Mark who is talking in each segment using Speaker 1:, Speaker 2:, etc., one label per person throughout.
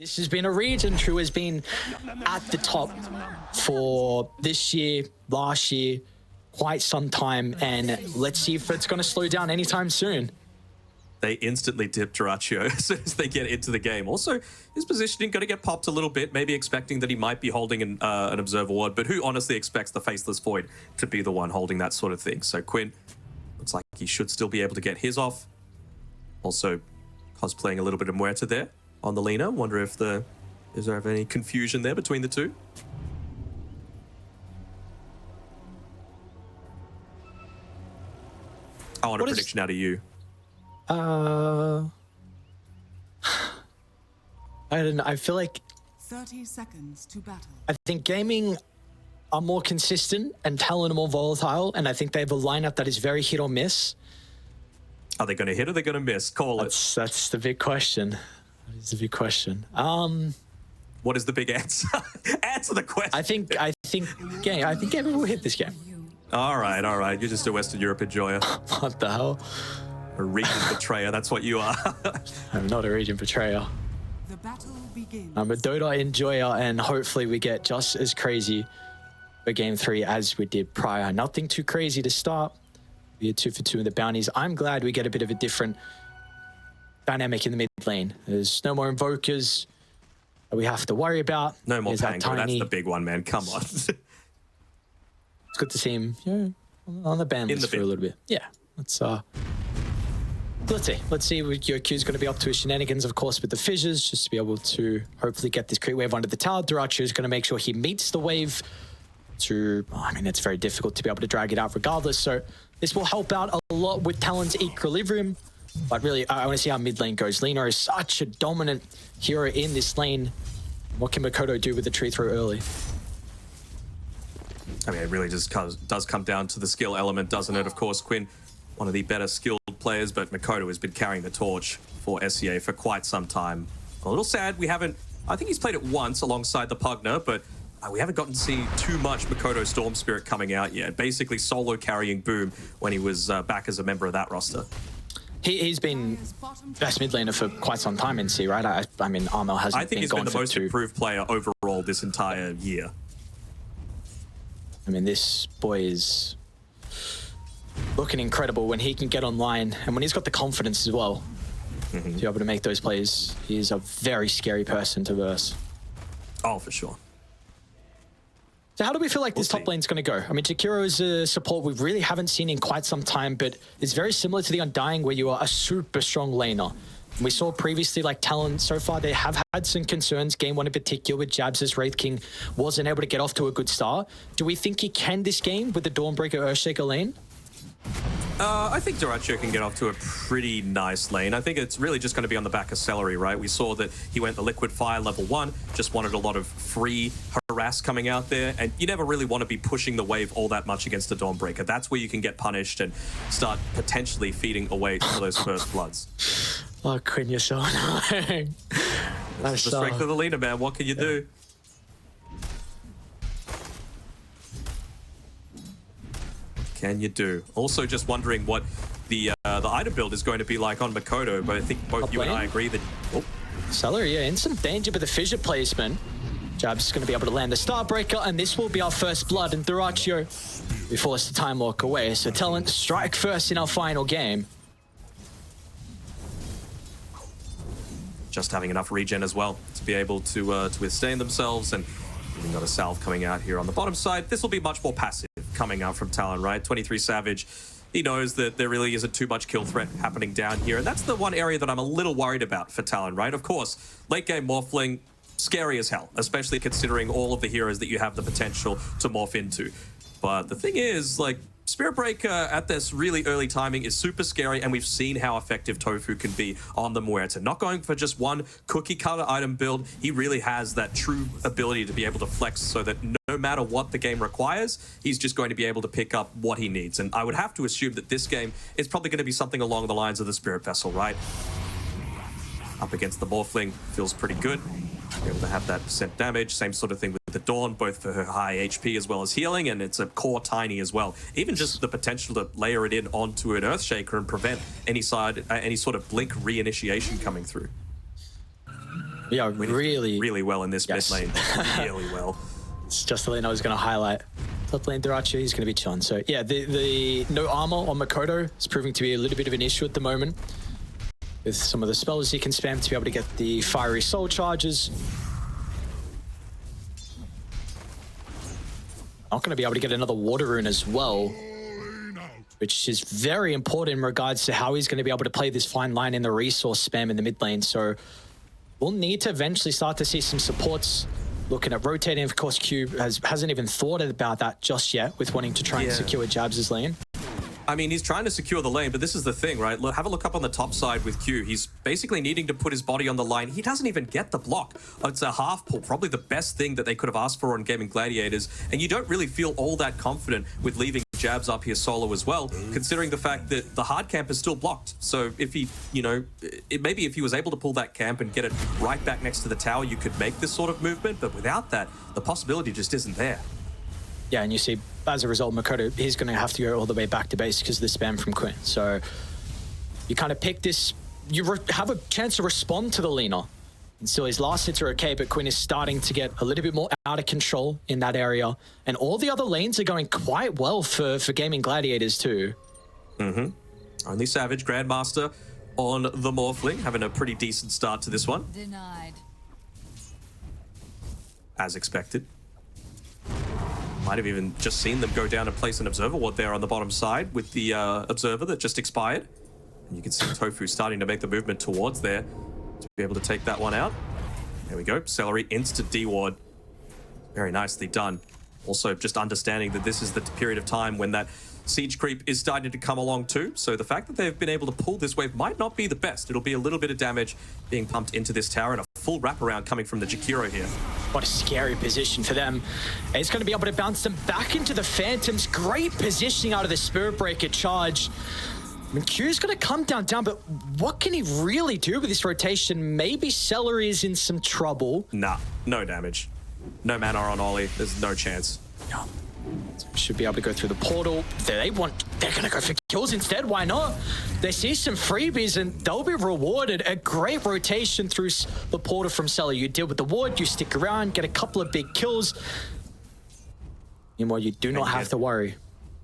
Speaker 1: This has been a region who has been at the top for this year, last year, quite some time, and let's see if it's going to slow down anytime soon.
Speaker 2: They instantly dip Dyrachyo as soon as they get into the game. Also, his positioning going to get popped a little bit, maybe expecting that he might be holding an Observer Ward, but who honestly expects the Faceless Void to be the one holding that sort of thing? So Quinn looks like he should still be able to get his off. Also, cosplaying a little bit of Muerta there on the Lina. Wonder if is there any confusion there between the two? I want a prediction out of you.
Speaker 1: I don't know. I feel like
Speaker 3: 30 seconds to battle.
Speaker 1: I think gaming are more consistent and Talon are more volatile, and I think they have a lineup that is very hit or miss.
Speaker 2: Are they going to hit or are they going to miss? Call it.
Speaker 1: That's the big question. That is the big question.
Speaker 2: What is the big answer? Answer the question.
Speaker 1: I think gaming will hit this game.
Speaker 2: All right. You're just a Western Europe enjoyer.
Speaker 1: What the hell?
Speaker 2: A region betrayer, that's what you are.
Speaker 1: I'm not a region betrayer.
Speaker 3: The battle begins.
Speaker 1: I'm a Dota enjoyer, and hopefully we get just as crazy for Game 3 as we did prior. Nothing too crazy to start. We had 2 for 2 in the bounties. I'm glad we get a bit of a different dynamic in the mid lane. There's no more invokers that we have to worry about.
Speaker 2: No more Pango, that's the big one, man. Come on.
Speaker 1: It's good to see him, on the ban list for a little bit. Yeah, let's see what Yoku's going to be up to his shenanigans, of course, with the fissures, just to be able to hopefully get this creep wave under the tower. Dyrachyo is going to make sure he meets the wave to, it's very difficult to be able to drag it out regardless. So this will help out a lot with Talon's equilibrium. But really, I want to see how mid lane goes. Lina is such a dominant hero in this lane. What can Makoto do with the tree throw early?
Speaker 2: It really just does come down to the skill element, doesn't it? Of course, Quinn, one of the better skilled players, but Makoto has been carrying the torch for SEA for quite some time. A little sad I think he's played it once alongside the Pugner, but we haven't gotten to see too much Makoto Storm Spirit coming out yet. Basically solo carrying Boom when he was back as a member of that roster.
Speaker 1: He's been best mid laner for quite some time in C, right? I mean, Armel hasn't
Speaker 2: I think he's been the most improved player overall this entire year.
Speaker 1: This boy is looking incredible when he can get online and when he's got the confidence as well to be able to make those plays. He is a very scary person to verse.
Speaker 2: Oh, for sure.
Speaker 1: So how do we feel like this top lane's going to go? Jakiro is a support we really haven't seen in quite some time, but it's very similar to the Undying where you are a super strong laner. We saw previously, like Talon, so far they have had some concerns. Game 1 in particular with Jabs' Wraith King wasn't able to get off to a good start. Do we think he can this game with the Dawnbreaker Earthshaker lane?
Speaker 2: I think Dyrachyo can get off to a pretty nice lane. I think it's really just going to be on the back of Celery, right? We saw that he went the Liquid Fire level 1, just wanted a lot of free harass coming out there, and you never really want to be pushing the wave all that much against the Dawnbreaker. That's where you can get punished and start potentially feeding away to those first bloods.
Speaker 1: Oh, Quinn, you're so annoying.
Speaker 2: That's the strength of the leader, man. What can you do? Can you do? Also, just wondering what the item build is going to be like on Makoto, but I think both you and I agree that... Oh.
Speaker 1: Celery, in some danger with the fissure placement. Jab's going to be able to land the Starbreaker, and this will be our first blood, and Dyrachyo, we forced the Time Walk away. So Talon strike first in our final game.
Speaker 2: Just having enough regen as well to be able to withstand themselves, and we've got a salve coming out here on the bottom side. This will be much more passive coming out from Talon, right? 23 Savage, he knows that there really isn't too much kill threat happening down here, and that's the one area that I'm a little worried about for Talon, right? Of course, late game Morphling, scary as hell, especially considering all of the heroes that you have the potential to morph into. But the thing is, like, Spirit Breaker at this really early timing is super scary, and we've seen how effective Tofu can be on the Muerta. Not going for just one cookie cutter item build, he really has that true ability to be able to flex so that no matter what the game requires, he's just going to be able to pick up what he needs. And I would have to assume that this game is probably going to be something along the lines of the Spirit Vessel, right? Up against the Morphling, feels pretty good. Be able to have that percent damage, same sort of thing with the Dawn, both for her high HP as well as healing, and it's a core tiny as well. Even just the potential to layer it in onto an Earthshaker and prevent any sort of blink reinitiation coming through.
Speaker 1: Yeah, really
Speaker 2: well in this mid lane. Really well.
Speaker 1: It's just the lane I was going to highlight. Top lane Diracho, he's going to be chilling. So yeah, the no armor on Makoto is proving to be a little bit of an issue at the moment. With some of the spells he can spam to be able to get the fiery soul charges. Not going to be able to get another water rune as well, which is very important in regards to how he's going to be able to play this fine line in the resource spam in the mid lane. So we'll need to eventually start to see some supports looking at rotating. Of course, Q hasn't even thought about that just yet with wanting to try and secure Jabs' lane.
Speaker 2: I mean, he's trying to secure the lane, but this is the thing, right? Look, have a look up on the top side with Q. He's basically needing to put his body on the line. He doesn't even get the block. It's a half pull, probably the best thing that they could have asked for on Gaming Gladiators. And you don't really feel all that confident with leaving Jabs up here solo as well, considering the fact that the hard camp is still blocked. So if he, you know, maybe if he was able to pull that camp and get it right back next to the tower, you could make this sort of movement. But without that, the possibility just isn't there.
Speaker 1: Yeah, and you see, as a result, Makoto, he's going to have to go all the way back to base because of the spam from Quinn. So you kind of pick this, you have a chance to respond to the Lina. And still, his last hits are okay, but Quinn is starting to get a little bit more out of control in that area. And all the other lanes are going quite well for Gaming Gladiators too.
Speaker 2: Only Savage, Grandmaster on the Morphling, having a pretty decent start to this one.
Speaker 4: Denied.
Speaker 2: As expected. Might have even just seen them go down and place an Observer Ward there on the bottom side with the Observer that just expired. And you can see Tofu starting to make the movement towards there to be able to take that one out. There we go. Celery instant D-Ward. Very nicely done. Also, just understanding that this is the period of time when that siege creep is starting to come along too. So the fact that they've been able to pull this wave might not be the best. It'll be a little bit of damage being pumped into this tower and a full wraparound coming from the Jakiro here.
Speaker 1: What a scary position for them. He's going to be able to bounce them back into the Phantoms. Great positioning out of the Spirit Breaker charge. I mean, Q's going to come down, but what can he really do with this rotation? Maybe Celery is in some trouble.
Speaker 2: Nah, no damage. No mana on Ollie. There's no chance.
Speaker 1: Yeah. Should be able to go through the portal. They're going to go for kills instead. Why not? They see some freebies and they'll be rewarded. A great rotation through the portal from Celery. You deal with the ward, you stick around, get a couple of big kills. Meanwhile, you do not have to worry.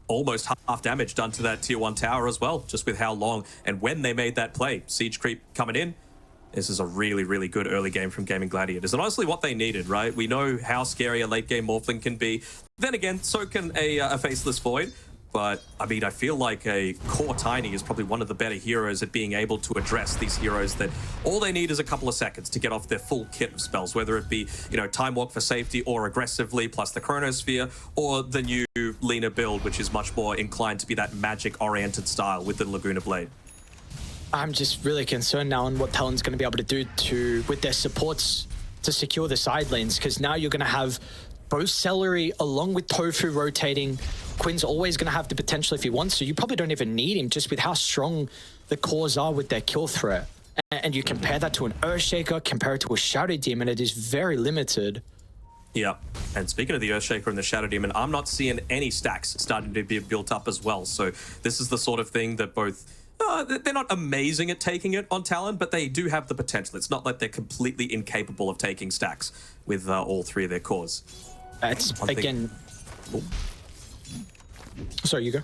Speaker 2: Almost half damage done to that tier 1 tower as well, just with how long and when they made that play. Siege creep coming in. This is a really, really good early game from Gaming Gladiators. And honestly, what they needed, right? We know how scary a late game Morphling can be. Then again, so can a Faceless Void. But, I mean, I feel like a core Tiny is probably one of the better heroes at being able to address these heroes that all they need is a couple of seconds to get off their full kit of spells, whether it be, you know, Time Walk for safety or aggressively plus the Chronosphere, or the new Lina build, which is much more inclined to be that magic-oriented style with the Laguna Blade.
Speaker 1: I'm just really concerned now on what Talon's going to be able to do with their supports to secure the side lanes, because now you're going to have both Celery along with Tofu rotating. Quinn's always going to have the potential if he wants to. You probably don't even need him just with how strong the cores are with their kill threat. And you compare that to an Earthshaker, compare it to a Shadow Demon, it is very limited.
Speaker 2: Yeah, and speaking of the Earthshaker and the Shadow Demon, I'm not seeing any stacks starting to be built up as well. So this is the sort of thing that both... they're not amazing at taking it on Talon, but they do have the potential. It's not like they're completely incapable of taking stacks with all three of their cores.
Speaker 1: It's, again... Sorry, you go.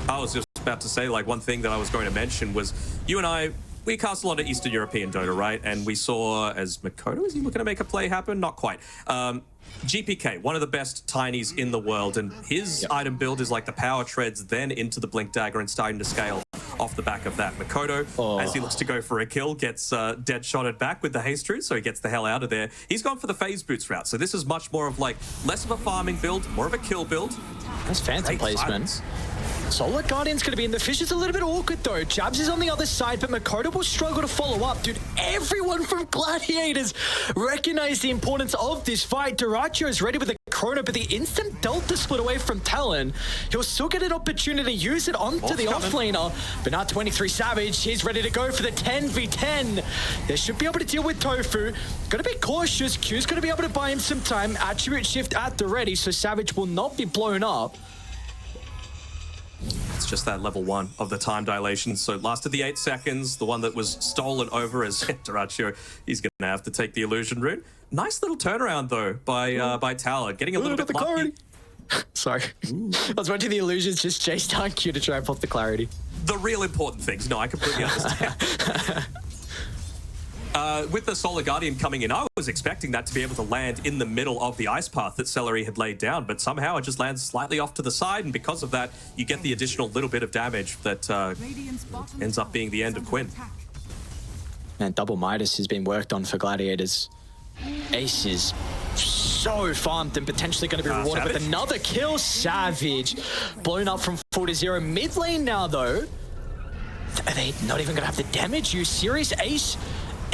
Speaker 2: I was just about to say, like, one thing that I was going to mention was you and I, we cast a lot of Eastern European Dota, right? And we saw, as Makoto, is he looking to make a play happen? Not quite. GPK, one of the best Tinies in the world, and his item build is like the Power Treads, then into the Blink Dagger and starting to scale off the back of that. Makoto, as he looks to go for a kill, gets dead-shotted back with the Haste Root, so he gets the hell out of there. He's gone for the Phase Boots route, so this is much more of like, less of a farming build, more of a kill build.
Speaker 1: That's fancy placement. Solar Guardian's going to be in the fish. It's a little bit awkward though. Jabs is on the other side, but Makoto will struggle to follow up. Dude, everyone from Gladiators recognize the importance of this fight. Diracho is ready with the Chrono, but the instant Delta split away from Talon, he'll still get an opportunity to use it onto the offlaner. But now 23 Savage, he's ready to go for the 10v10. They should be able to deal with Tofu. Gotta be cautious. Q's gonna be able to buy him some time. Attribute shift at the ready, so Savage will not be blown up.
Speaker 2: It's just that level 1 of the time dilation. So lasted the 8 seconds, the one that was stolen over as Dyrachyo, he's going to have to take the illusion rune. Nice little turnaround though by Talon, getting a little bit lucky.
Speaker 1: Sorry. I was watching the illusions just chase down Q to try and pop the clarity.
Speaker 2: The real important things. No, I completely understand. With the Solar Guardian coming in, I was expecting that to be able to land in the middle of the ice path that Celery had laid down, but somehow it just lands slightly off to the side, and because of that, you get the additional little bit of damage that ends up being the end of Quinn.
Speaker 1: And double Midas has been worked on for Gladiators. Ace is so farmed and potentially going to be rewarded with another kill. Savage blown up from 4 to 0. Mid lane now, though. Are they not even going to have the damage? You serious? Ace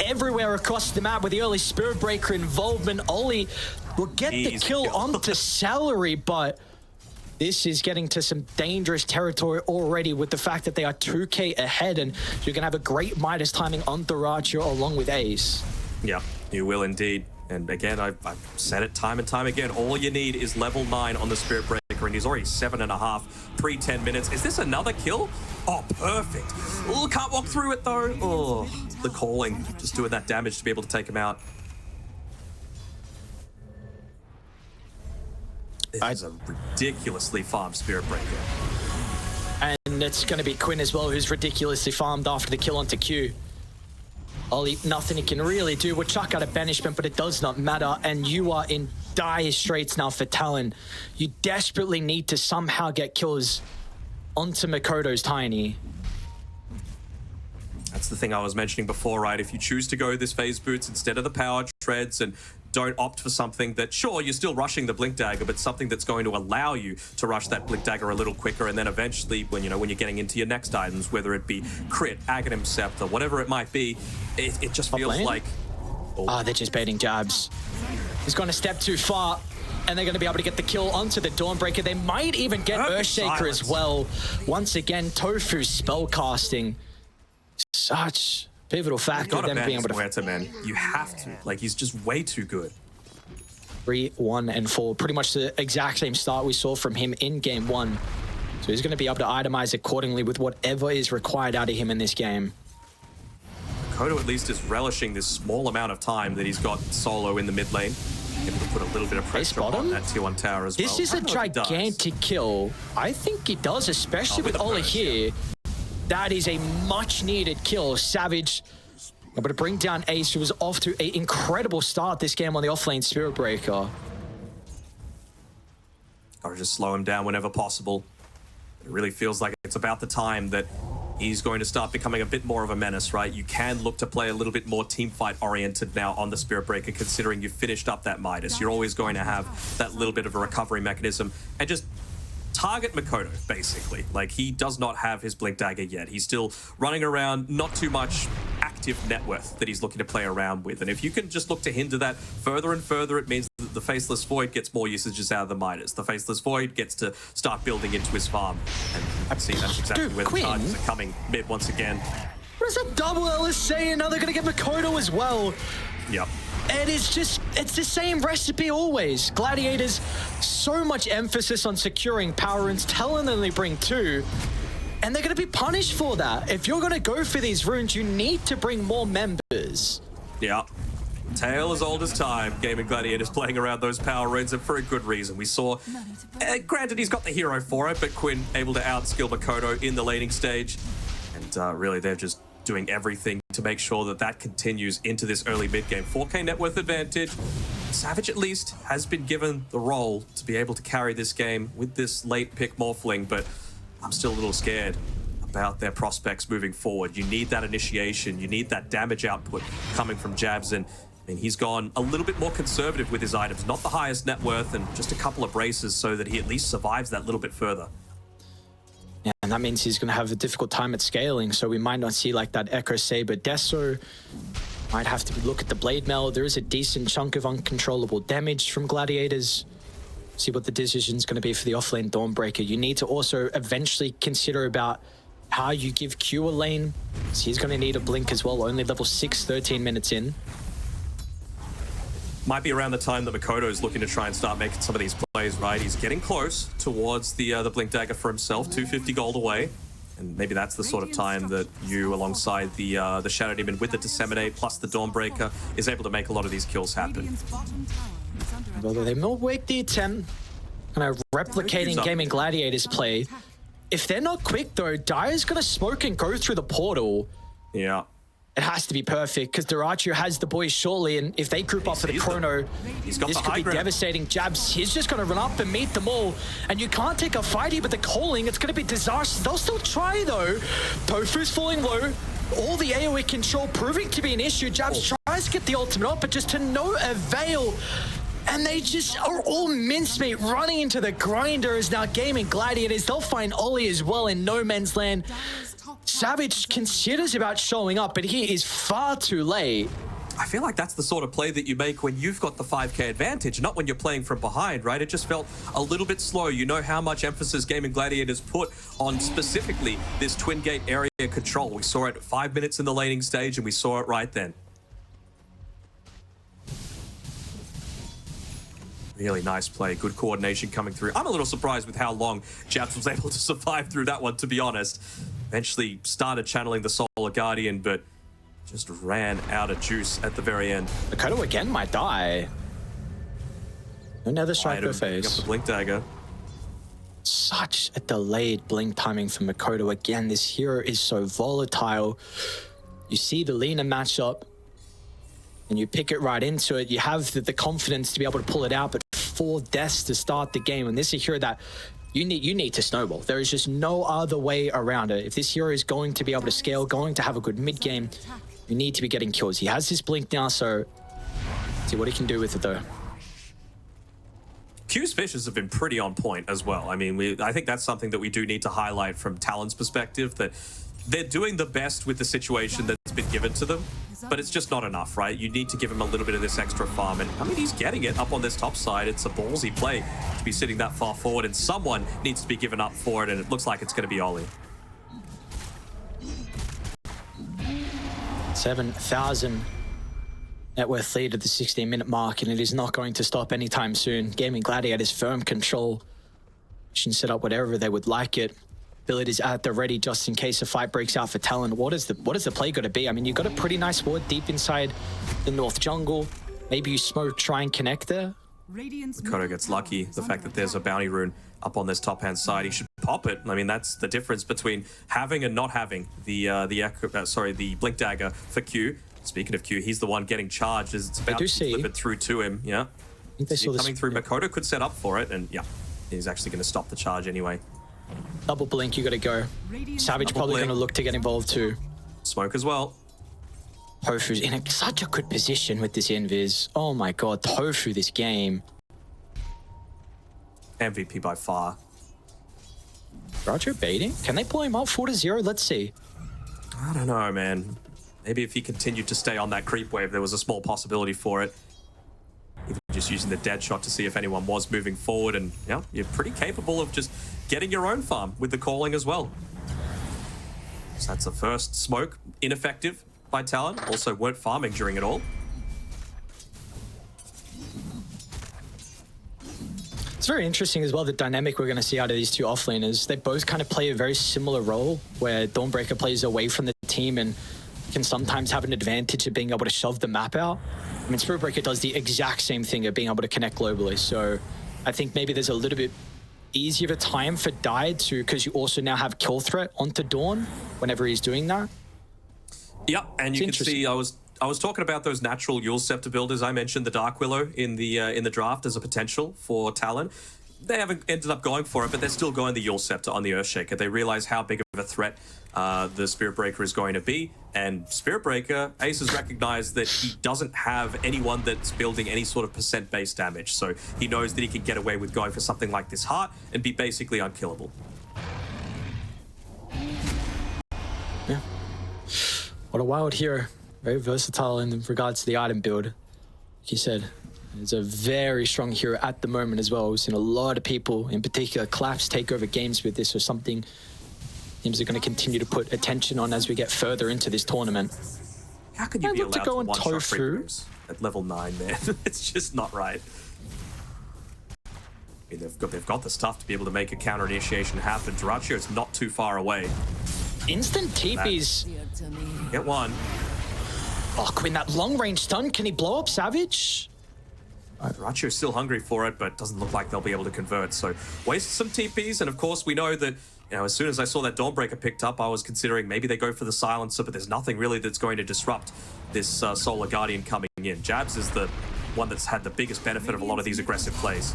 Speaker 1: everywhere across the map with the early Spirit Breaker involvement. Ollie will get the kill onto Celery, but this is getting to some dangerous territory already with the fact that they are 2k ahead, and you can have a great Midas timing on Dyrachyo along with Ace.
Speaker 2: Yeah, you will indeed. And again, I've said it time and time again, all you need is level 9 on the Spirit Breaker, and he's already 7.5 pre-10 minutes. Is this another kill? Oh, perfect. Oh, can't walk through it though. Oh, the calling, just doing that damage to be able to take him out. This is a ridiculously farmed Spirit Breaker.
Speaker 1: And it's going to be Quinn as well, who's ridiculously farmed after the kill onto Q. Ollie, nothing he can really do. We'll chuck out a banishment, but it does not matter. And you are in dire straits now for Talon. You desperately need to somehow get kills onto Makoto's Tiny.
Speaker 2: That's the thing I was mentioning before, right? If you choose to go this phase boots instead of the power treads and don't opt for something that, sure, you're still rushing the Blink Dagger, but something that's going to allow you to rush that Blink Dagger a little quicker, and then eventually, when you're getting into your next items, whether it be crit, Aghanim Scepter, whatever it might be, it just feels like...
Speaker 1: Oh, they're just baiting jabs. He's gone a step too far, and they're going to be able to get the kill onto the Dawnbreaker. They might even get Earthshaker as well. Once again, Tofu spellcasting. Such pivotal factor of them being able to...
Speaker 2: Huerta, man. You have to. Like, he's just way too good.
Speaker 1: 3, 1, and 4. Pretty much the exact same start we saw from him in game 1. So he's going to be able to itemize accordingly with whatever is required out of him in this game.
Speaker 2: Makoto at least is relishing this small amount of time that he's got solo in the mid lane. Able to put a little bit of pressure on that tier 1 tower as well.
Speaker 1: This is a gigantic kill. I think he does, especially with Ollie here. That is a much-needed kill. Savage able to bring down Ace, who was off to an incredible start this game on the offlane Spirit Breaker.
Speaker 2: Or just slow him down whenever possible. It really feels like it's about the time that he's going to start becoming a bit more of a menace, right? You can look to play a little bit more teamfight-oriented now on the Spirit Breaker, considering you've finished up that Midas. You're always going to have that little bit of a recovery mechanism, and just target Makoto, basically. Like, he does not have his Blink Dagger yet. He's still running around, not too much active net worth that he's looking to play around with. And if you can just look to hinder that further and further, it means that the Faceless Void gets more usages out of the Midas. The Faceless Void gets to start building into his farm. And I've seen that's exactly where the charges are coming mid once again.
Speaker 1: What is that double LSA? And now they're going to get Makoto as well.
Speaker 2: Yep.
Speaker 1: It is just, it's the same recipe always. Gladiators, so much emphasis on securing power runes. Talon only bring 2. And they're going to be punished for that. If you're going to go for these runes, you need to bring more members.
Speaker 2: Yeah. Tale as old as time. Gaming Gladiators playing around those power runes, and for a good reason. We saw, granted, he's got the hero for it, but Quinn able to outskill Makoto in the laning stage. And really, they're just doing everything to make sure that that continues into this early mid-game. 4K net worth advantage. Savage, at least, has been given the role to be able to carry this game with this late pick Morphling, but I'm still a little scared about their prospects moving forward. You need that initiation. You need that damage output coming from jabs, and I mean, he's gone a little bit more conservative with his items. Not the highest net worth, and just a couple of braces so that he at least survives that little bit further.
Speaker 1: Yeah, and that means he's going to have a difficult time at scaling, so we might not see like that Echo Saber Deso. Might have to look at the Blade Mail. There is a decent chunk of uncontrollable damage from Gladiators. See what the decision's going to be for the offlane Dawnbreaker. You need to also eventually consider about how you give Q a lane. So he's going to need a blink as well, only level 6, 13 minutes in.
Speaker 2: Might be around the time that Makoto's looking to try and start making some of these plays, right? He's getting close towards the Blink Dagger for himself, 250 gold away. And maybe that's the sort of time that you, alongside the Shadow Demon with the Disseminate plus the Dawnbreaker, is able to make a lot of these kills happen.
Speaker 1: Although they will make the attempt, kind of replicating Gaming Gladiators play. If they're not quick though, Dire's gonna smoke and go through the portal.
Speaker 2: Yeah.
Speaker 1: It has to be perfect because Duracho has the boys shortly, and if they group up for the chrono, this could be devastating. Jabs, he's just going to run up and meet them all, and you can't take a fight here, but the calling, it's going to be disastrous. They'll still try though. Tofu's falling low. All the AoE control proving to be an issue. Jabs tries to get the ultimate up, but just to no avail. And they just are all mincemeat running into the grinders. Now Gaming Gladiators, they'll find Ollie as well in no man's land. Savage considers about showing up, but he is far too late.
Speaker 2: I feel like that's the sort of play that you make when you've got the 5k advantage, not when you're playing from behind, right? It just felt a little bit slow. You know how much emphasis Gaming Gladiators put on specifically this twin gate area control. We saw it at 5 minutes in the laning stage, and we saw it right then. Really nice play, good coordination coming through. I'm a little surprised with how long Jabs was able to survive through that one, to be honest. Eventually started channeling the Solar Guardian, but just ran out of juice at the very end.
Speaker 1: Makoto again might die. Another striker phase.
Speaker 2: The Blink Dagger.
Speaker 1: Such a delayed blink timing for Makoto. Again, this hero is so volatile. You see the Lina matchup, and you pick it right into it. You have the confidence to be able to pull it out, but 4 deaths to start the game. And this is a hero that you need to snowball. There is just no other way around it. If this hero is going to be able to scale, going to have a good mid game, you need to be getting kills. He has his blink now, so see what he can do with it though.
Speaker 2: Q's fishes have been pretty on point as well. I mean, I think that's something that we do need to highlight from Talon's perspective, that they're doing the best with the situation that's been given to them, but it's just not enough, right? You need to give him a little bit of this extra farm, and I mean, he's getting it up on this top side. It's a ballsy play to be sitting that far forward, and someone needs to be given up for it, and it looks like it's going to be Ollie.
Speaker 1: 7,000 net worth lead at the 16-minute mark, and it is not going to stop anytime soon. Gaming Gladiators firm control. Should set up whatever they would like it. Abilities at the ready just in case a fight breaks out for Talon. What is the play going to be? I mean, you've got a pretty nice ward deep inside the north jungle. Maybe you smoke, try and connect there.
Speaker 2: Makoto gets lucky. The fact that there's a bounty rune up on this top-hand side, he should pop it. I mean, that's the difference between having and not having the Blink Dagger for Q. Speaking of Q, he's the one getting charged as it's about to be delivered through to him. Yeah, I think they saw coming through. Makoto could set up for it, and yeah, he's actually going to stop the charge anyway.
Speaker 1: Double blink, you got to go. Savage probably going to look to get involved too.
Speaker 2: Smoke as well.
Speaker 1: Tofu's in such a good position with this invis. Oh my god, Tofu this game.
Speaker 2: MVP by far.
Speaker 1: Roger baiting? Can they pull him up 4-0? Let's see.
Speaker 2: I don't know, man. Maybe if he continued to stay on that creep wave, there was a small possibility for it. Even just using the dead shot to see if anyone was moving forward, and yeah, you're pretty capable of just getting your own farm with the calling as well. So that's the first smoke, ineffective by Talon. Also weren't farming during it all.
Speaker 1: It's very interesting as well, the dynamic we're going to see out of these two offlaners. They both kind of play a very similar role, where Dawnbreaker plays away from the team and can sometimes have an advantage of being able to shove the map out. I mean, Spiritbreaker does the exact same thing of being able to connect globally. So I think maybe there's a little bit easier of a time for Dai to, because you also now have kill threat onto Dawn whenever he's doing that.
Speaker 2: Yeah, and you can see I was talking about those natural Yule Scepter builders. I mentioned the Dark Willow in the draft as a potential for Talon. They haven't ended up going for it, but they're still going the Yule Scepter on the Earthshaker. They realize how big of a threat the Spiritbreaker is going to be, and Spiritbreaker, Ace has recognized that he doesn't have anyone that's building any sort of percent-based damage, so he knows that he can get away with going for something like this heart and be basically unkillable.
Speaker 1: Yeah. What a wild hero. Very versatile in regards to the item build. Like you said, it's a very strong hero at the moment as well. We've seen a lot of people, in particular Claps, take over games with this, or something teams are going to continue to put attention on as we get further into this tournament.
Speaker 2: How could you be allowed to one-shot Tofu? at level 9, man. It's just not right. I mean, they've got the stuff to be able to make a counter initiation happen. Duracio's not too far away.
Speaker 1: Instant TPs.
Speaker 2: Get one.
Speaker 1: Oh, Quinn, that long range stun. Can he blow up Savage?
Speaker 2: Duracio's still hungry for it, but doesn't look like they'll be able to convert. So waste some TPs, and of course we know that, you know, as soon as I saw that Dawnbreaker picked up, I was considering maybe they go for the silencer, but there's nothing really that's going to disrupt this Solar Guardian coming in. Jabs is the one that's had the biggest benefit of a lot of these aggressive plays.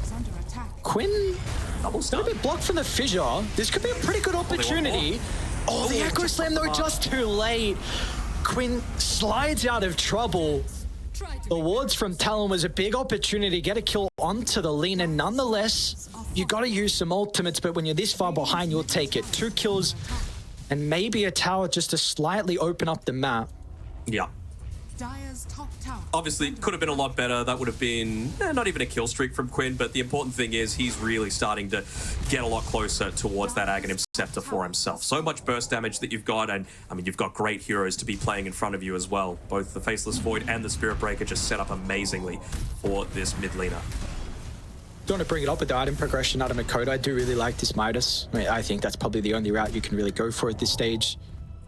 Speaker 1: Quinn,
Speaker 2: Double
Speaker 1: a
Speaker 2: stun.
Speaker 1: bit blocked from the fissure. This could be a pretty good opportunity. Oh, the Echo Slam though, just too late. Quinn slides out of trouble. The wards from Talon was a big opportunity to get a kill onto the lean, and nonetheless, you got to use some ultimates, but when you're this far behind, you'll take it. 2 kills and maybe a tower just to slightly open up the map.
Speaker 2: Yeah.
Speaker 3: Dire's top tower.
Speaker 2: Obviously, could have been a lot better. That would have been not even a kill streak from Quinn, but the important thing is he's really starting to get a lot closer towards that Aghanim Scepter for himself. So much burst damage that you've got, and I mean, you've got great heroes to be playing in front of you as well. Both the Faceless Void and the Spirit Breaker just set up amazingly for this mid laner.
Speaker 1: Don't want to bring it up with the item progression out of Makoto. I do really like this Midas. I mean, I think that's probably the only route you can really go for at this stage.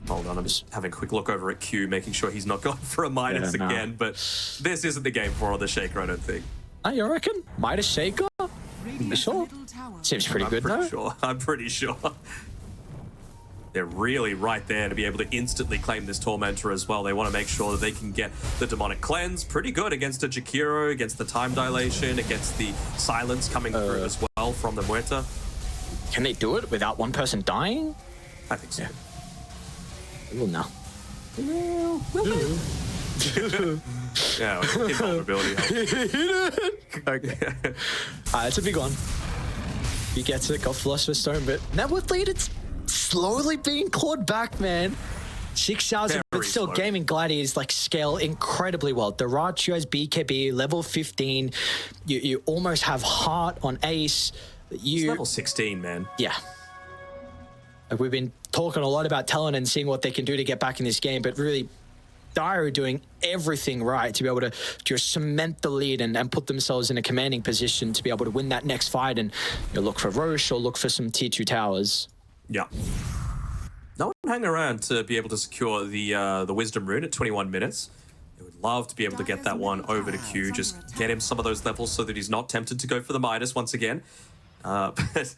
Speaker 2: Hold on, I'm just having a quick look over at Q, making sure he's not going for a Midas again, but this isn't the game for the Shaker, I don't think.
Speaker 1: You reckon? Midas Shaker? You sure? Seems pretty good, though.
Speaker 2: I'm pretty sure. They're really right there to be able to instantly claim this Tormentor as well. They want to make sure that they can get the Demonic Cleanse pretty good against a Jakiro, against the Time Dilation, against the Silence coming through as well from the Muerta.
Speaker 1: Can they do it without one person dying?
Speaker 2: I think so.
Speaker 1: Yeah. Well, no.
Speaker 2: Yeah, invulnerability helps.
Speaker 1: It's a big one. He gets it, got Philosopher's Stone, but Network lead, it's slowly being clawed back, man. 6,000, but
Speaker 2: Very
Speaker 1: still,
Speaker 2: slow.
Speaker 1: Gaming Gladiators like scale incredibly well. Duraccio has BKB, level 15. You almost have Heart on Ace.
Speaker 2: It's level 16, man.
Speaker 1: Yeah. Like, we've been talking a lot about Talon and seeing what they can do to get back in this game, but really, Dire are doing everything right to be able to just cement the lead and put themselves in a commanding position to be able to win that next fight and look for Roche or look for some tier 2 towers.
Speaker 2: Yeah. No one hang around to be able to secure the Wisdom Rune at 21 minutes. I would love to be able to get that one over to Q, just get him some of those levels so that he's not tempted to go for the Midas once again. But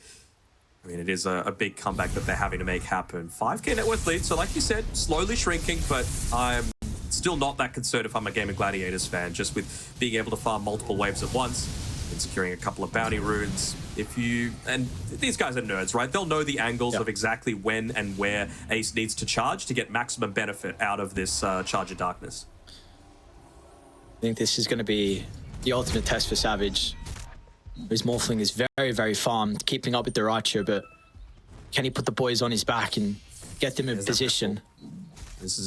Speaker 2: I mean, it is a big comeback that they're having to make happen. 5k net worth lead, so like you said, slowly shrinking, but I'm still not that concerned if I'm a Game of Gladiators fan, just with being able to farm multiple waves at once and securing a couple of bounty runes. And these guys are nerds, right? They'll know the angles of exactly when and where Ace needs to charge to get maximum benefit out of this Charge of Darkness.
Speaker 1: I think this is going to be the ultimate test for Savage. His Morphling is very, very farmed, keeping up with Duraccio, but can he put the boys on his back and get them in position?
Speaker 2: This is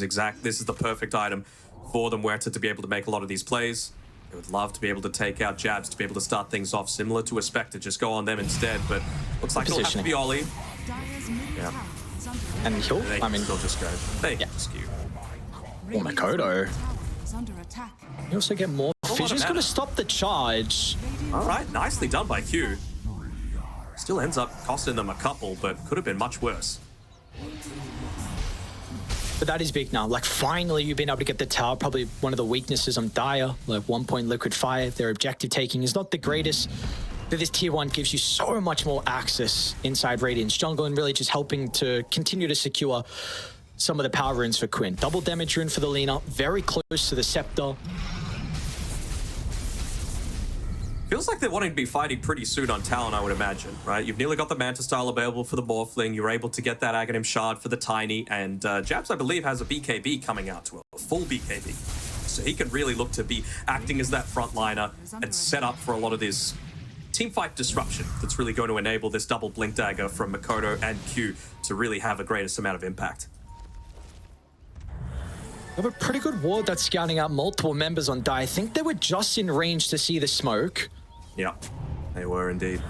Speaker 2: the perfect item for the Muerta to be able to make a lot of these plays. They would love to be able to take out Jabs to be able to start things off similar to a Spectre, just go on them instead, but looks like it'll have to be Ollie. Yeah.
Speaker 1: And he'll,
Speaker 2: They
Speaker 1: I mean,
Speaker 2: still just go. They just skew.
Speaker 1: oh, Makoto. You also get more. Fissure's going to stop the charge.
Speaker 2: All right, nicely done by Q. Still ends up costing them a couple, but could have been much worse.
Speaker 1: But that is big now. Like, finally, you've been able to get the tower. Probably one of the weaknesses on Dire. Like, 1 point liquid fire. Their objective taking is not the greatest. But this tier 1 gives you so much more access inside Radiant's jungle and really just helping to continue to secure some of the power runes for Quinn. Double damage rune for the Lina. Very close to the Scepter.
Speaker 2: Feels like they're wanting to be fighting pretty soon on Talon, I would imagine, right? You've nearly got the Manta style available for the Morphling. You're able to get that Aghanim Shard for the Tiny. And Jabs, I believe, has a BKB coming out to him, a full BKB. So he can really look to be acting as that frontliner and set up for a lot of this teamfight disruption that's really going to enable this double Blink Dagger from Makoto and Q to really have the greatest amount of impact.
Speaker 1: They have a pretty good ward that's scouting out multiple members on Dire. I think they were just in range to see the smoke.
Speaker 2: Yeah, they were indeed.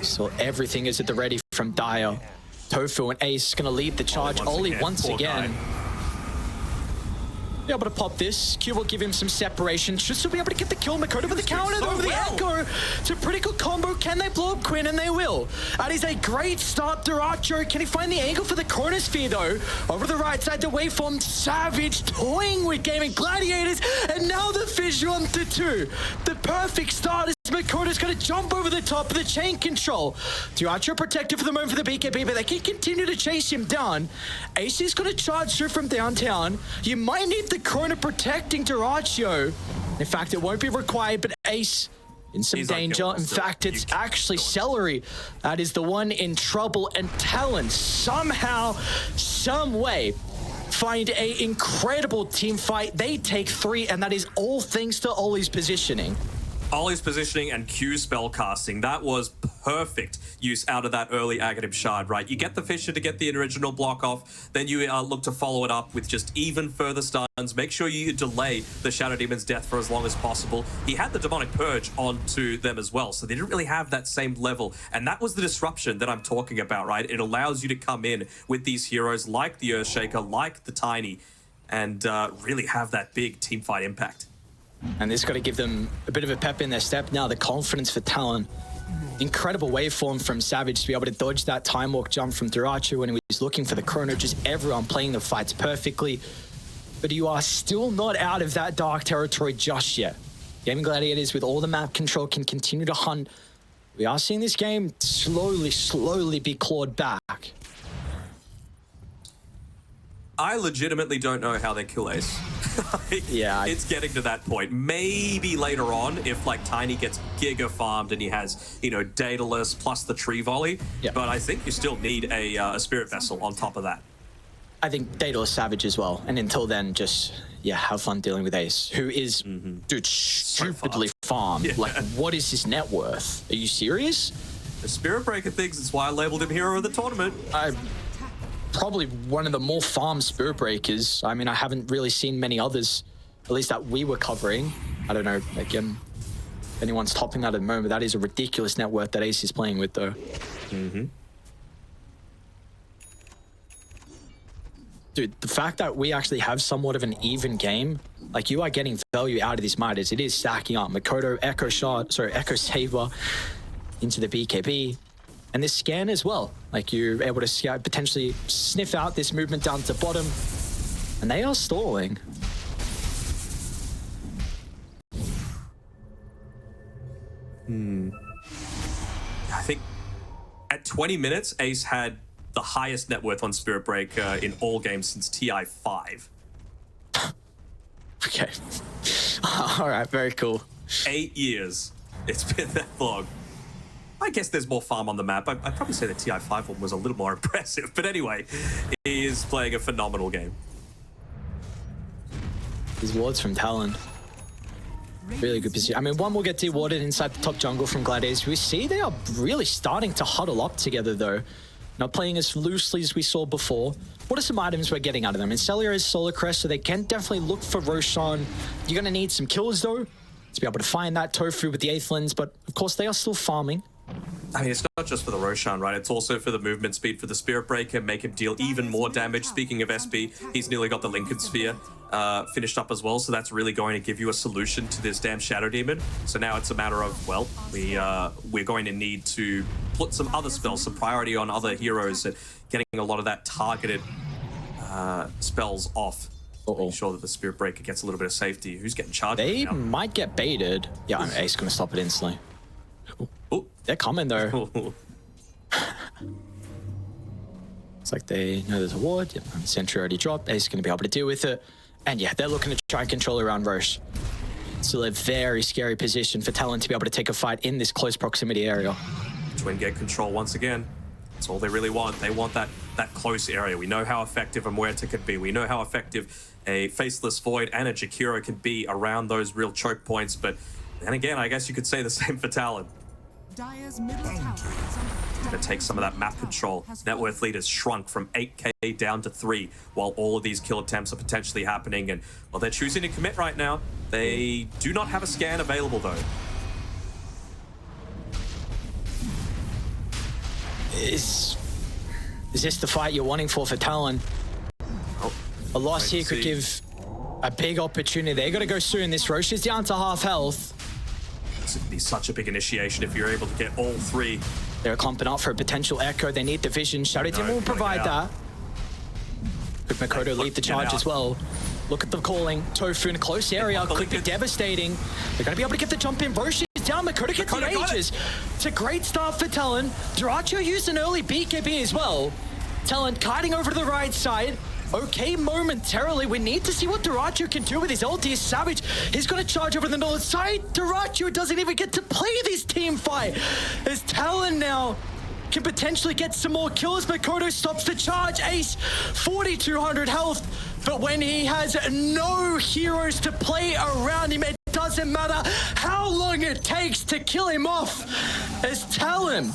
Speaker 1: So everything is at the ready from Dire. Tofu and Ace going to lead the charge. Ollie once again. Be able to pop this. Q will give him some separation. Should still be able to get the kill. Makoto with the counter
Speaker 2: so
Speaker 1: over the
Speaker 2: well.
Speaker 1: Echo. It's a pretty good combo. Can they blow up Quinn? And they will. That is a great start. Duracho, can he find the angle for the Chronosphere though? Over the right side, the waveform. Savage toying with gaming Gladiators. And now the Fissure on to 2. The perfect start is Makoto's going to jump over the top of the chain control. Duracho protected for the moment for the BKB, but they can continue to chase him down. Ace is going to charge through from downtown. You might need the Chrono protecting Duracho. In fact, it won't be required, but Ace in some danger. In fact, it's actually Celery that is the one in trouble, and Talon somehow, some way, find a incredible team fight. They take 3, and that is all thanks to Ollie's positioning.
Speaker 2: Ollie's positioning and Q spell casting, that was perfect use out of that early Aghanim Shard, right? You get the Fissure to get the original block off, then you look to follow it up with just even further stuns. Make sure you delay the Shadow Demon's death for as long as possible. He had the Demonic Purge onto them as well, so they didn't really have that same level. And that was the disruption that I'm talking about, right? It allows you to come in with ththese heroes like the Earthshaker, like the Tiny, and really have that big teamfight impact.
Speaker 1: And this got to give them a bit of a pep in their step now. The confidence for Talon. Incredible waveform from Savage to be able to dodge that time walk jump from Duracho when he was looking for the Chrono. Just everyone playing the fights perfectly. But you are still not out of that dark territory just yet. Gaming Gladiators with all the map control can continue to hunt. We are seeing this game slowly be clawed back.
Speaker 2: I legitimately don't know how they kill Ace.
Speaker 1: Yeah,
Speaker 2: it's getting to that point. Maybe later on, if like Tiny gets giga farmed and he has, you know, Daedalus plus the tree volley.
Speaker 1: Yeah.
Speaker 2: But I think you still need a Spirit Vessel on top of that.
Speaker 1: I think Daedalus Savage as well. And until then, just, yeah, have fun dealing with Ace, who is, dude, stupidly farmed.
Speaker 2: Yeah.
Speaker 1: Like, what is his net worth? Are you serious?
Speaker 2: The Spirit Breaker things, that's why I labeled him hero of the tournament.
Speaker 1: Probably one of the more farmed Spirit Breakers. I mean, I haven't really seen many others, at least that we were covering. I don't know, again, if anyone's topping that at the moment. That is a ridiculous net worth that Ace is playing with, though. Dude, the fact that we actually have somewhat of an even game, like you are getting value out of these Midas. It is stacking up. Makoto, Echo Saber into the BKB. And this scan as well, like you're able to potentially sniff out this movement down to bottom, and they are stalling.
Speaker 2: I think at 20 minutes, Ace had the highest net worth on Spirit Breaker in all games since TI5.
Speaker 1: Okay. All right, very cool.
Speaker 2: 8 years. It's been that long. I guess there's more farm on the map. I'd probably say the TI5 one was a little more impressive. But anyway, he is playing a phenomenal game.
Speaker 1: These wards from Talon. Really good position. I mean, one will get dewarded inside the top jungle from Gladiators. We see they are really starting to huddle up together, though. Not playing as loosely as we saw before. What are some items we're getting out of them? And Celia is Solar Crest, so they can definitely look for Roshan. You're going to need some kills, though, to be able to find that Tofu with the 8th lens. But, of course, they are still farming.
Speaker 2: I mean, it's not just for the Roshan, right? It's also for the movement speed for the Spirit Breaker, make him deal even more damage. Speaking of SB, he's nearly got the Lincoln Sphere finished up as well, so that's really going to give you a solution to this damn Shadow Demon. So now it's a matter of, well, we're going to need to put some other spells, some priority on other heroes, and getting a lot of that targeted spells off. Make sure that the Spirit Breaker gets a little bit of safety. Who's getting charged?
Speaker 1: They
Speaker 2: right now?
Speaker 1: might get baited. Yeah, I mean, Ace going to stop it instantly.
Speaker 2: Ooh.
Speaker 1: They're coming, though. It's like they know there's a ward. Yep, Sentry already dropped. Ace is going to be able to deal with it. And yeah, they're looking to try and control around Roche. Still a very scary position for Talon to be able to take a fight in this close proximity area.
Speaker 2: Twin get control once again. That's all they really want. They want that close area. We know how effective a Muerta can be. We know how effective a Faceless Void and a Jakiro can be around those real choke points. But then again, I guess you could say the same for Talon.
Speaker 3: Dire's middle tower
Speaker 2: Gonna take some of that map control. Net worth lead has shrunk from 8k down to 3, while all of these kill attempts are potentially happening. And well, they're choosing to commit right now. They do not have a scan available though.
Speaker 1: Is this the fight you're wanting for Talon?
Speaker 2: Oh,
Speaker 1: A loss
Speaker 2: wait
Speaker 1: here
Speaker 2: to
Speaker 1: could
Speaker 2: see.
Speaker 1: give A big opportunity. They're going to go soon. This Rosh is down to half health.
Speaker 2: This would be such a big initiation if you're able to get all three.
Speaker 1: They're clumping up for a potential echo. They need the vision. Shadow Team will provide that. Could Makoto lead the charge as well? Look at the calling. Tofu in a close area. Could be devastating. They're going to be able to get the jump in. Rosh is down. Makoto gets the ages. It's a great start for Talon. Duracho used an early BKB as well. Talon kiting over to the right side. Okay, momentarily. We need to see what Duracho can do with his ulti. Savage, he's going to charge over the north side. Duracho doesn't even get to play this team fight. As Talon now can potentially get some more kills. Makoto stops the charge. Ace, 4,200 health. But when he has no heroes to play around him, it doesn't matter how long it takes to kill him off. As Talon,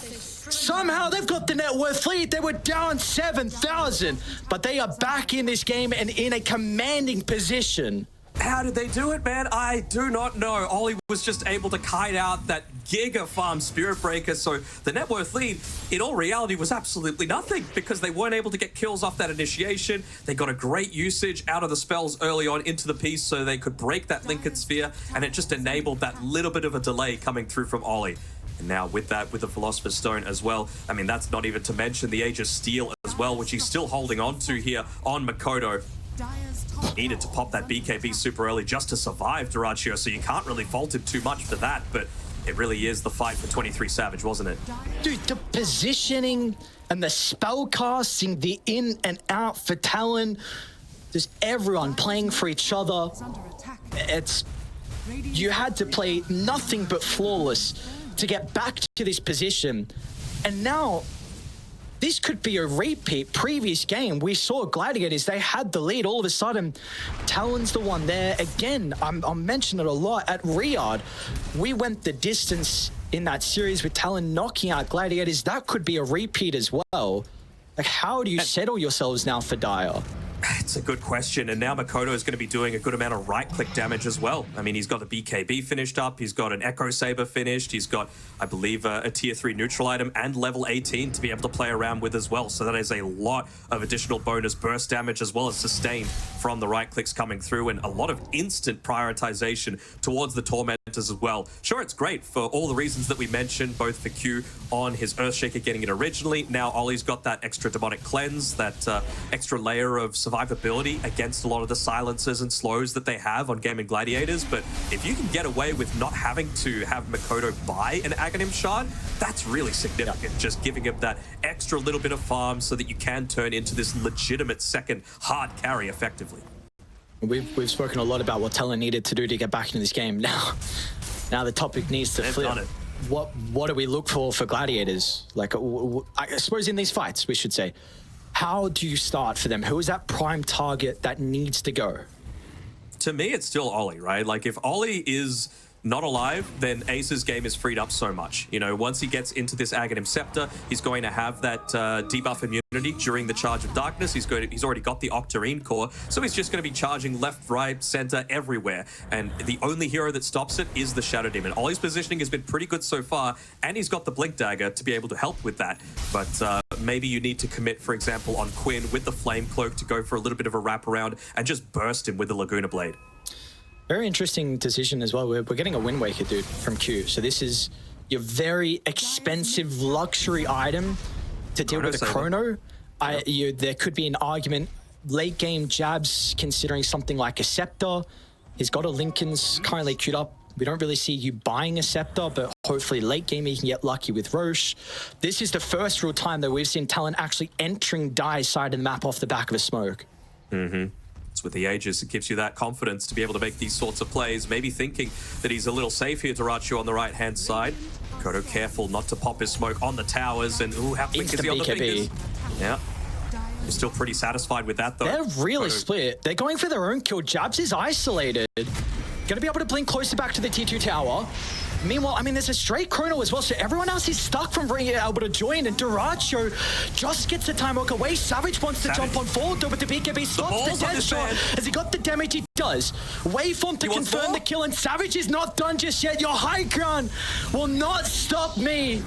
Speaker 1: somehow they've got the net worth lead. They were down 7,000, but they are back in this game and in a commanding position.
Speaker 2: How did they do it, man? I do not know. Ollie was just able to kite out that giga farm Spirit Breaker, so the net worth lead, in all reality, was absolutely nothing because they weren't able to get kills off that initiation. They got a great usage out of the spells early on into the piece so they could break that Lincoln Sphere, and it just enabled that little bit of a delay coming through from Ollie. And now with that, with the Philosopher's Stone as well, I mean, that's not even to mention the Age of Steel as well, which he's still holding on to here on Makoto. Needed to pop that BKB super early just to survive Duracho, so you can't really fault him too much for that, but it really is the fight for 23 Savage, wasn't it?
Speaker 1: Dude, the positioning and the spell casting, the in and out for Talon, just everyone playing for each other. You had to play nothing but flawless to get back to this position. And now, this could be a repeat. Previous game, we saw Gladiators, they had the lead. All of a sudden, Talon's the one there. Again, I'll mention it a lot. At Riyadh, we went the distance in that series with Talon knocking out Gladiators. That could be a repeat as well. Like, how do you settle yourselves now for Dire?
Speaker 2: It's a good question, and now Makoto is going to be doing a good amount of right-click damage as well. I mean, he's got the BKB finished up, he's got an Echo Saber finished, he's got, I believe, a tier 3 neutral item and level 18 to be able to play around with as well. So that is a lot of additional bonus burst damage as well as sustained from the right-clicks coming through, and a lot of instant prioritization towards the Tormentors as well. Sure, it's great for all the reasons that we mentioned, both for Q on his Earthshaker getting it originally. Now Ollie's got that extra demonic cleanse, that extra layer of survivability against a lot of the silences and slows that they have on Game and Gladiators. But if you can get away with not having to have Makoto buy an Aghanim Shard, that's really significant. Just giving him that extra little bit of farm so that you can turn into this legitimate second hard carry effectively.
Speaker 1: We've spoken a lot about what Talon needed to do to get back into this game. Now the topic needs to flip. What do we look for Gladiators? Like, I suppose in these fights, we should say, how do you start for them? Who is that prime target that needs to go?
Speaker 2: To me, it's still Ollie, right? Like, if Ollie is not alive, then Ace's game is freed up so much. You know, once he gets into this Aghanim Scepter, he's going to have that debuff immunity during the Charge of Darkness. He's already got the Octarine core, so he's just going to be charging left, right, center, everywhere. And the only hero that stops it is the Shadow Demon. Ollie's positioning has been pretty good so far, and he's got the Blink Dagger to be able to help with that. But maybe you need to commit, for example, on Quinn with the Flame Cloak to go for a little bit of a wraparound and just burst him with the Laguna Blade.
Speaker 1: Very interesting decision as well. We're getting a Wind Waker, dude, from Q. So this is your very expensive luxury item to deal with a Chrono. There could be an argument. Late game jabs, considering something like a Scepter. He's got a Lincoln's currently queued up. We don't really see you buying a Scepter, but hopefully late game you can get lucky with Rosh. This is the first real time that we've seen Talon actually entering Dire's side of the map off the back of a smoke.
Speaker 2: With the Aegis, it gives you that confidence to be able to make these sorts of plays, maybe thinking that he's a little safe here, Duracho on the right-hand side. Kodo careful not to pop his smoke on the towers, and ooh, how quick is he on the fingers? Yeah. He's still pretty satisfied with that, though.
Speaker 1: They're really split. They're going for their own kill. Jabs is isolated. Gonna be able to blink closer back to the T2 tower. Meanwhile, I mean, there's a straight Chrono as well, so everyone else is stuck from being able to join, and Duracho just gets the time walk away. Savage wants to jump on forward, though, but the BKB stops the dead shot. Has he got the damage? He does. Waveform to confirm the kill, and Savage is not done just yet. Your high ground will not stop me.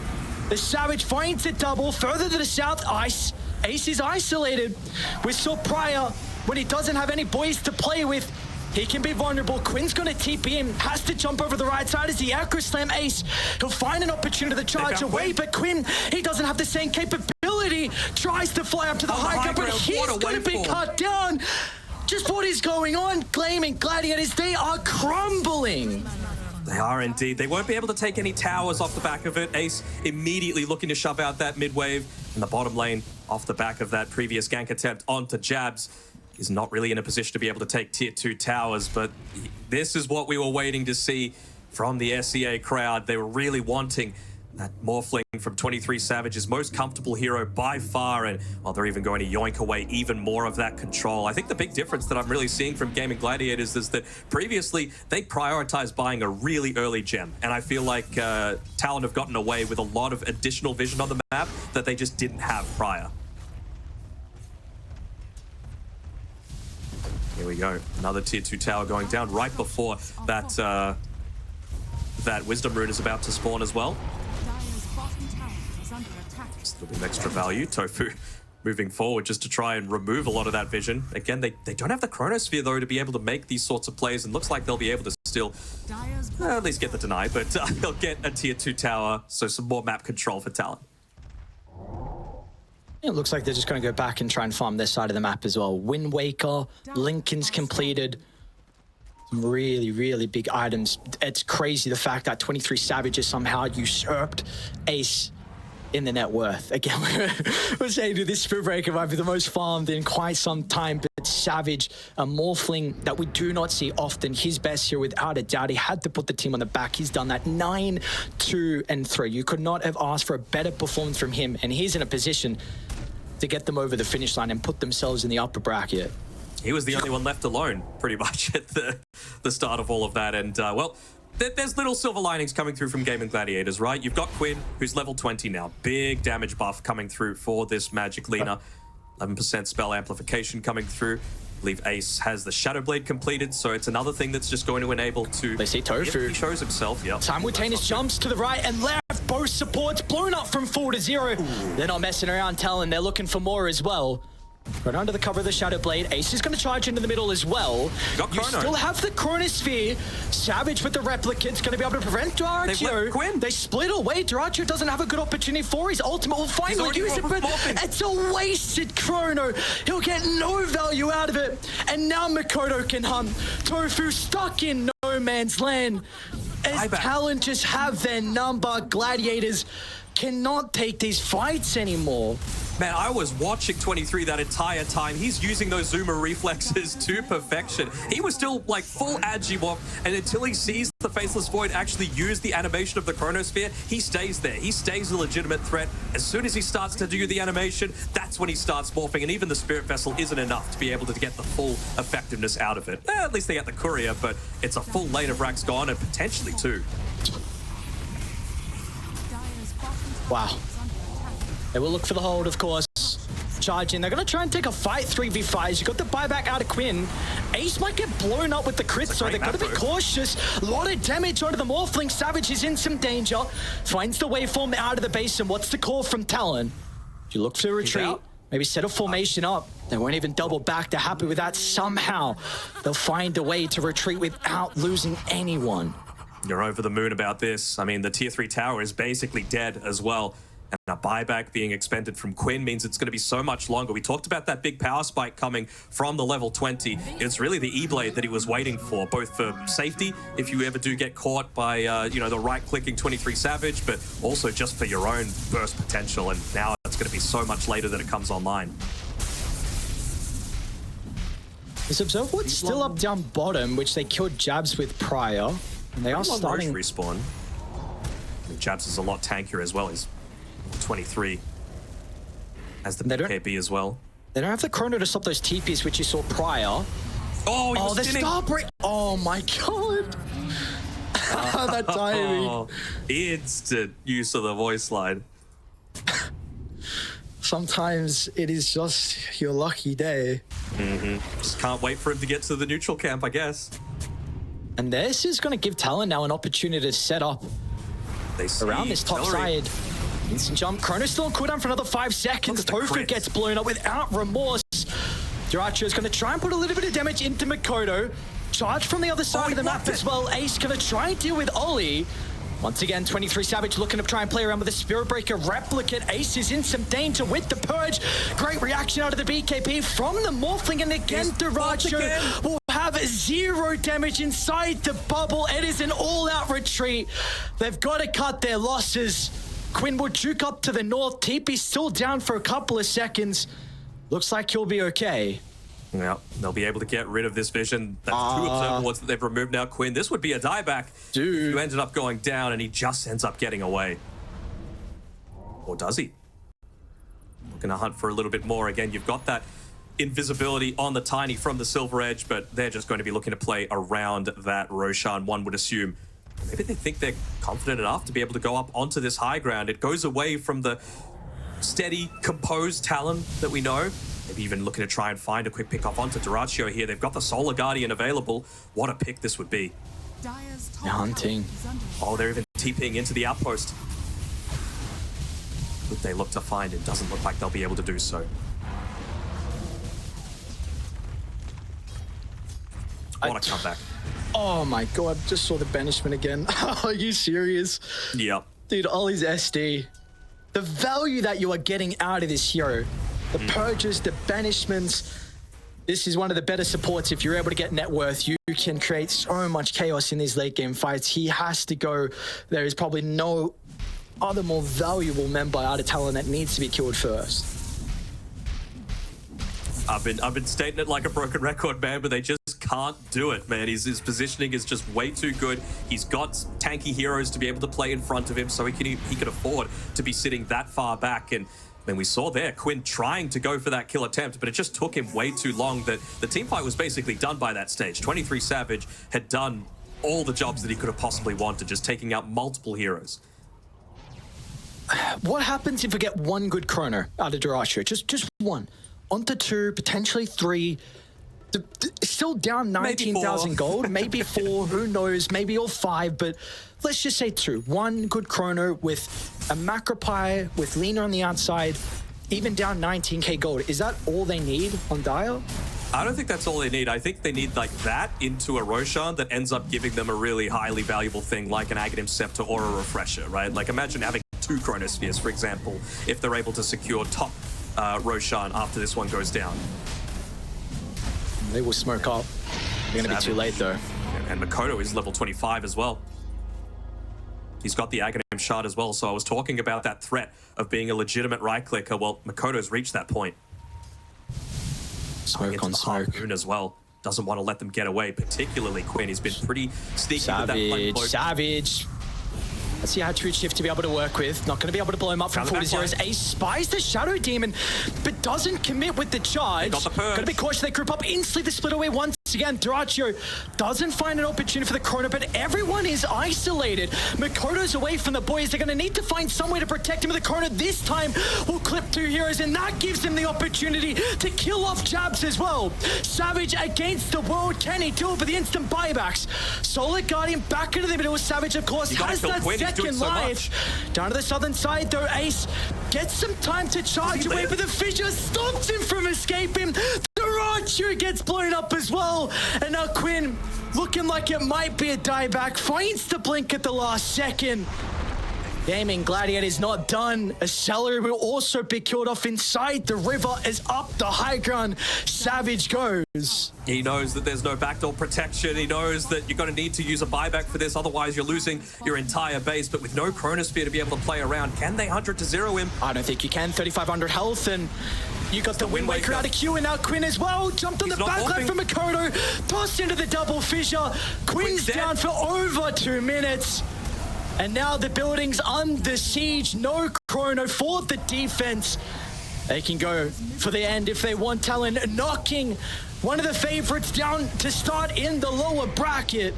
Speaker 1: The Savage finds a double further to the south. Ace is isolated. We saw prior, when he doesn't have any boys to play with, He can be vulnerable. Quinn's gonna TP him. Has to jump over the right side as the Acro Slam Ace. He'll find an opportunity to charge away, but Quinn, he doesn't have the same capability. Tries to fly up to the high ground, but he's gonna be cut down. Just what is going on? Claiming Gladiators, they are crumbling.
Speaker 2: They are indeed. They won't be able to take any towers off the back of it. Ace immediately looking to shove out that mid wave in the bottom lane off the back of that previous gank attempt onto Jabs. He's not really in a position to be able to take tier 2 towers, but this is what we were waiting to see from the SEA crowd. They were really wanting that Morphling from 23 Savage's most comfortable hero by far, and well, they're even going to yoink away even more of that control. I think the big difference that I'm really seeing from Gaming Gladiators is that previously they prioritized buying a really early gem, and I feel like Talon have gotten away with a lot of additional vision on the map that they just didn't have prior. Here we go, another tier 2 tower going down right before that that Wisdom Rune is about to spawn as well. Just a little bit of extra value. Tofu moving forward just to try and remove a lot of that vision. Again, they don't have the Chronosphere though to be able to make these sorts of plays, and looks like they'll be able to still at least get the deny, but they'll get a tier 2 tower, so some more map control for Talon.
Speaker 1: It looks like they're just going to go back and try and farm this side of the map as well. Wind Waker, Lincoln's completed. Some really, really big items. It's crazy the fact that 23 Savages somehow usurped Ace in the net worth. Again, we're saying that this Spirit Breaker might be the most farmed in quite some time, but Savage, a Morphling that we do not see often. His best here without a doubt. He had to put the team on the back. He's done that 9, 2, and 3. You could not have asked for a better performance from him, and he's in a position to get them over the finish line and put themselves in the upper bracket.
Speaker 2: He was the only one left alone, pretty much, at the start of all of that. And, well, there's little silver linings coming through from Gaming Gladiators, right? You've got Quinn, who's level 20 now. Big damage buff coming through for this Magic Lina. 11% spell amplification coming through. I believe Ace has the Shadow Blade completed, so it's another thing that's just going to enable to...
Speaker 1: They see Tofu.
Speaker 2: He shows himself, yep.
Speaker 1: Simultaneous jumps to the right and left. Both supports blown up from 4 to 0. Ooh. They're not messing around, Talon. They're looking for more as well. Right under the cover of the Shadow Blade. Ace is going to charge into the middle as well. You still have the Chronosphere. Savage with the Replicate's going to be able to prevent Dyrachyo. They split away. Dyrachyo doesn't have a good opportunity for his ultimate. Will finally use it, but it's a wasted Chrono. He'll get no value out of it. And now Mikoto can hunt. Tofu stuck in no man's land. As Talon just have their number. Gladiators cannot take these fights anymore.
Speaker 2: Man, I was watching 23 that entire time. He's using those zoomer reflexes to perfection. He was still like full Agimorph, and until he sees the Faceless Void actually use the animation of the Chronosphere, he stays there. He stays a legitimate threat. As soon as he starts to do the animation, that's when he starts morphing, and even the Spirit Vessel isn't enough to be able to get the full effectiveness out of it. At least they get the Courier, but it's a full lane of racks gone, and potentially 2.
Speaker 1: Wow. They will look for the hold, of course. Charge in. They're going to try and take a fight 3v5s. You got the buyback out of Quinn. Ace might get blown up with the crit, so they've got to be cautious. A lot of damage onto the Morphling. Savage is in some danger. Finds the waveform out of the base, and what's the call from Talon? You look for a retreat. Maybe set a formation up. They won't even double back. They're happy with that. Somehow, they'll find a way to retreat without losing anyone.
Speaker 2: You're over the moon about this. I mean, the tier 3 tower is basically dead as well. And a buyback being expended from Quinn means it's going to be so much longer. We talked about that big power spike coming from the level 20. It's really the E-Blade that he was waiting for, both for safety, if you ever do get caught by, you know, the right-clicking 23 Savage, but also just for your own burst potential. And now it's going to be so much later that it comes online.
Speaker 1: Is Observer still up down bottom, which they killed Jabs with prior. And they are starting...
Speaker 2: respawn. Jabs is a lot tankier as well. He's 23 as the PKB as well.
Speaker 1: They don't have the Chrono to stop those TPs, which you saw prior.
Speaker 2: Oh,
Speaker 1: the star break. Oh my god. That timing.
Speaker 2: Instant use of the voice line.
Speaker 1: Sometimes it is just your lucky day.
Speaker 2: Just can't wait for him to get to the neutral camp, I guess.
Speaker 1: And this is going to give Talon now an opportunity to set up around this top side. Instant jump. Chrono still on cooldown for another 5 seconds. Tofu gets blown up without remorse. Dyrachyo is going to try and put a little bit of damage into Mikoto. charge from the other side of the map as well. Ace gonna try and deal with Ollie. Once again, 23 Savage looking to try and play around with the Spirit Breaker replicate. Ace is in some danger with the Purge. Great reaction out of the BKB from the Morphling, and again, Duracho will have 0 damage inside the bubble. It is an all-out retreat. They've got to cut their losses. Quinn will juke up to the north. TP still down for a couple of seconds. Looks like he'll be okay.
Speaker 2: Yeah, they'll be able to get rid of this vision. That's 2 observer wards that they've removed now. Quinn, this would be a dieback.
Speaker 1: Dude.
Speaker 2: Who ended up going down, and he just ends up getting away. Or does he? Looking to hunt for a little bit more. Again, you've got that invisibility on the Tiny from the Silver Edge, but they're just going to be looking to play around that Roshan, one would assume. Maybe they think they're confident enough to be able to go up onto this high ground. It goes away from the steady, composed Talon that we know. Maybe even looking to try and find a quick pick off onto Duracho here. They've got the Solar Guardian available. What a pick this would be.
Speaker 3: They're
Speaker 1: hunting.
Speaker 2: Oh, they're even TPing into the outpost. Would they look to find him? Doesn't look like they'll be able to do so. What a comeback.
Speaker 1: Oh my god, just saw the banishment again. Are you serious?
Speaker 2: Yep.
Speaker 1: Dude, Ollie's SD. The value that you are getting out of this hero. The purges, the banishments. This is one of the better supports. If you're able to get net worth, you can create so much chaos in these late game fights. He has to go. There is probably no other more valuable member out of Talon that needs to be killed first.
Speaker 2: I've been stating it like a broken record, man, but they just can't do it, man. His positioning is just way too good. He's got tanky heroes to be able to play in front of him, so he can afford to be sitting that far back. And then we saw there Quinn trying to go for that kill attempt, but it just took him way too long. That the team fight was basically done by that stage. 23 Savage had done all the jobs that he could have possibly wanted, just taking out multiple heroes.
Speaker 1: What happens if we get one good chrono out of Duracho? Just one. Onto 2, potentially 3. Still down 19,000 gold, maybe 4, who knows, maybe all 5, but let's just say 2. One good chrono with a Macropie, with Lena on the outside, even down 19k gold. Is that all they need on Dire?
Speaker 2: I don't think that's all they need. I think they need like that into a Roshan that ends up giving them a really highly valuable thing like an Aghanim Scepter or a Refresher, right? Like imagine having 2 Chronospheres, for example, if they're able to secure top Roshan after this one goes down.
Speaker 1: They will smoke up. They're going to be too late, though.
Speaker 2: And Makoto is level 25 as well. He's got the Aghanim Shard as well, so I was talking about that threat of being a legitimate right-clicker. Well, Makoto's reached that point.
Speaker 1: Smoke on smoke.
Speaker 2: Moon as well. Doesn't want to let them get away, particularly Quinn. He's been pretty sneaky with that flank cloak.
Speaker 1: Savage. Let's see how True Shift to be able to work with. Not going to be able to blow him up from 4-0. Ace spies the Shadow Demon, but doesn't commit with the charge.
Speaker 2: Got the purge.
Speaker 1: Gotta be cautious. They group up instantly. The split away once again. Duracho doesn't find an opportunity for the Chrono, but everyone is isolated. Makoto's away from the boys. They're going to need to find some way to protect him. The Chrono this time will clip 2 heroes, and that gives them the opportunity to kill off Jabs as well. Savage against the world. Can he do it with the instant buybacks? Solar Guardian back into the middle. Savage, of course, has that second life. Down to the southern side, though, Ace gets some time to charge away, but the fissure stops him from escaping. Duracho gets blown up as well. And now Quinn, looking like it might be a dieback, finds the blink at the last second. Gaming Gladiator is not done. A Celery will also be killed off inside the river as up the high ground Savage goes.
Speaker 2: He knows that there's no backdoor protection. He knows that you're going to need to use a buyback for this, otherwise you're losing your entire base. But with no Chronosphere to be able to play around, can they 100-0 him?
Speaker 1: I don't think you can. 3,500 health, and you got the Wind Waker out of Q, and now Quinn as well. Jumped on the backline from Makoto, tossed into the double fissure. Quinn's down for over 2 minutes. And now the building's under siege. No Chrono for the defense. They can go for the end if they want. Talon knocking one of the favorites down to start in the lower bracket.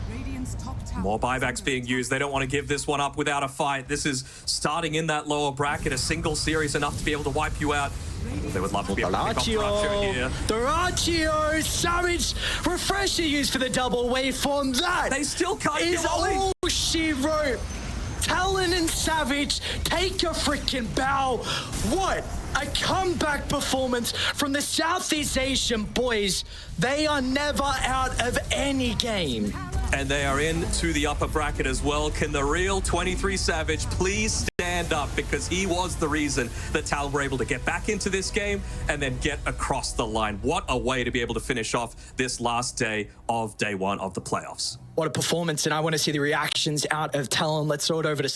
Speaker 2: More buybacks being used. They don't want to give this one up without a fight. This is starting in that lower bracket. A single series enough to be able to wipe you out. They would love to be able to pick up Duracho here.
Speaker 1: Duracho, Savage, Refresher used for the double waveform. That
Speaker 2: they still can't
Speaker 1: is all she wrote. Talon and Savage, take your freaking bow. What A comeback performance from the Southeast Asian boys. They are never out of any game.
Speaker 2: And they are into the upper bracket as well. Can the real 23 Savage please stand up, because he was the reason that Talon were able to get back into this game and then get across the line. What a way to be able to finish off this last day of day one of the playoffs.
Speaker 1: What a performance, and I want to see the reactions out of Talon. Let's throw it over to